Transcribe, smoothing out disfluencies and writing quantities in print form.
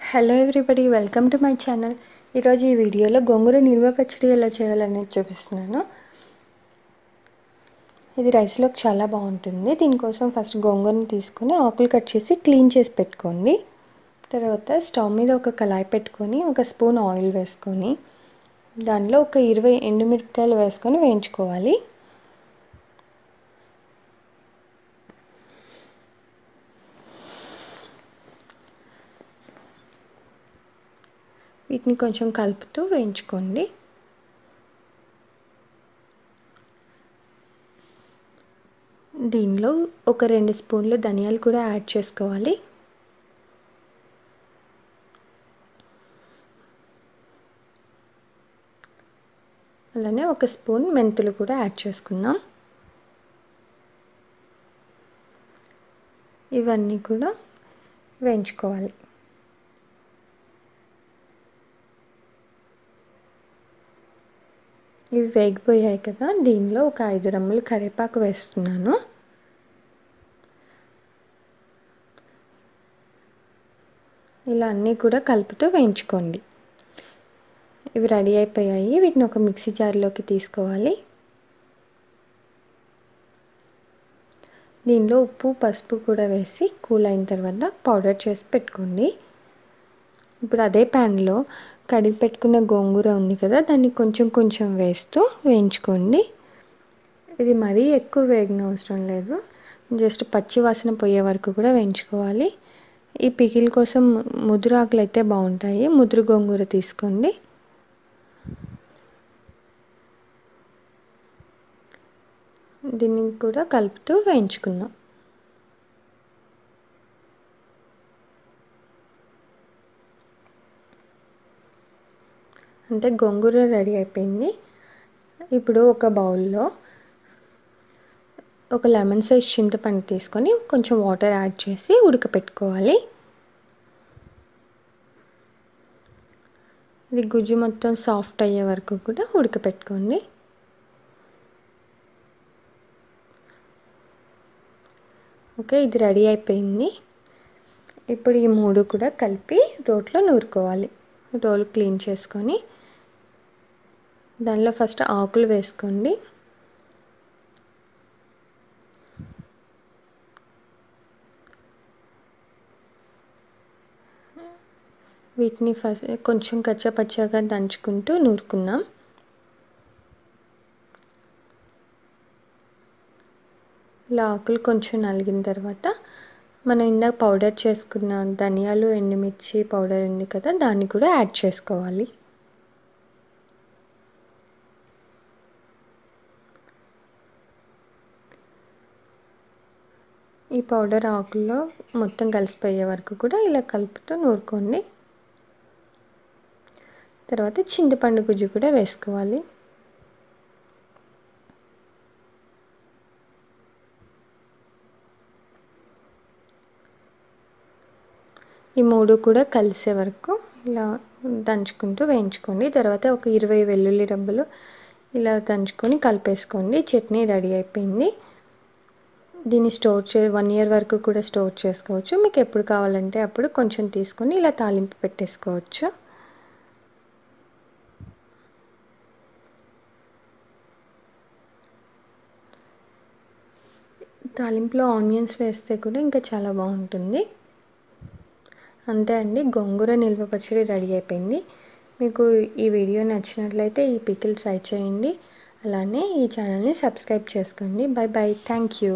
Hello everybody, welcome to my channel. ఈరోజు ఈ వీడియోలో గోంగూర నిల్వ పచ్చడి ఎలా చేయాలనేది చూపిస్తున్నాను. ఇది రైస్లోకి చాలా బాగుంటుంది. దీనికోసం ఫస్ట్ గోంగూరని తీసుకొని ఆకులు కట్ చేసి క్లీన్ చేసి పెట్టుకోండి. తర్వాత స్టవ్ మీద ఒక కళాయి పెట్టుకొని ఒక స్పూన్ ఆయిల్ వేసుకొని దానిలో ఒక 20 ఎండుమిరపకాయలు వేసుకొని వేయించుకోవాలి. వీటిని కొంచెం కలుపుతూ వేయించుకోండి. దీనిలో ఒక 2 స్పూన్లు ధనియాలు కూడా యాడ్ చేసుకోవాలి. అలానే ఒక స్పూన్ మెంతులు కూడా యాడ్ చేసుకుందాం. ఇవన్నీ కూడా వేయించుకోవాలి. ఇవి వేగిపోయాయి కదా, దీనిలో ఒక 5 రెమ్మలు కరివేపాకు వేస్తున్నాను. ఇలా అన్నీ కూడా కలుపుతూ వేయించుకోండి. ఇవి రెడీ అయిపోయాయి. వీటిని ఒక మిక్సీ జార్లోకి తీసుకోవాలి. దీనిలో ఉప్పు పసుపు కూడా వేసి కూల్ అయిన తర్వాత పౌడర్ చేసి పెట్టుకోండి. ఇప్పుడు అదే ప్యాన్లో కడిగి పెట్టుకున్న గోంగూర ఉంది కదా, దాన్ని కొంచెం కొంచెం వేస్తూ వేయించుకోండి. ఇది మరీ ఎక్కువ వేగన అవసరం లేదు, జస్ట్ పచ్చి వాసన పోయే వరకు కూడా వేయించుకోవాలి. ఈ పికిల్ కోసం ముదురు ఆకులు అయితే బాగుంటాయి, ముదురు గోంగూర తీసుకోండి. దీన్ని కూడా కలుపుతూ వేయించుకుందాం. అంటే గోంగూర రెడీ అయిపోయింది. ఇప్పుడు ఒక బౌల్లో ఒక లెమన్ సైజ్ చింతపండు తీసుకొని కొంచెం వాటర్ యాడ్ చేసి ఉడకపెట్టుకోవాలి. ఇది గుజ్జు మొత్తం సాఫ్ట్ అయ్యే వరకు కూడా ఉడకపెట్టుకోండి. ఓకే, ఇది రెడీ అయిపోయింది. ఇప్పుడు ఈ 3 కూడా కలిపి రోట్లో నూరుకోవాలి. రోల్ క్లీన్ చేసుకొని దానిలో ఫస్ట్ ఆకులు వేసుకోండి. వీటిని ఫస్ట్ కొంచెం కచ్చాపచ్చాగా దంచుకుంటూ నూరుకుందాం. ఇలా ఆకులు కొంచెం నలిగిన తర్వాత మనం ఇందాక పౌడర్ చేసుకున్న ధనియాలు ఎండుమిర్చి పౌడర్ ఉంది కదా, దాన్ని కూడా యాడ్ చేసుకోవాలి. ఈ పౌడర్ ఆకుల్లో మొత్తం కలిసిపోయే వరకు కూడా ఇలా కలుపుతూ నూరుకోండి. తర్వాత చింతపండు గుజ్జు కూడా వేసుకోవాలి. ఈ 3 కూడా కలిసే వరకు ఇలా దంచుకుంటూ వేయించుకోండి. తర్వాత ఒక 20 వెల్లుల్లి రెబ్బలు ఇలా దంచుకొని కలిపేసుకోండి. చట్నీ రెడీ అయిపోయింది. దీన్ని 1 ఇయర్ వరకు కూడా స్టోర్ చేసుకోవచ్చు. మీకు ఎప్పుడు కావాలంటే అప్పుడు కొంచెం తీసుకొని ఇలా తాలింపు పెట్టేసుకోవచ్చు. తాలింపులో ఆనియన్స్ వేస్తే కూడా ఇంకా చాలా బాగుంటుంది. అంతే అండి, గోంగూర నిల్వ పచ్చడి రెడీ అయిపోయింది. మీకు ఈ వీడియో నచ్చినట్లయితే ఈ పికిల్ ట్రై చేయండి. అలానే ఈ ఛానల్ని సబ్స్క్రైబ్ చేసుకోండి. By by, thank you.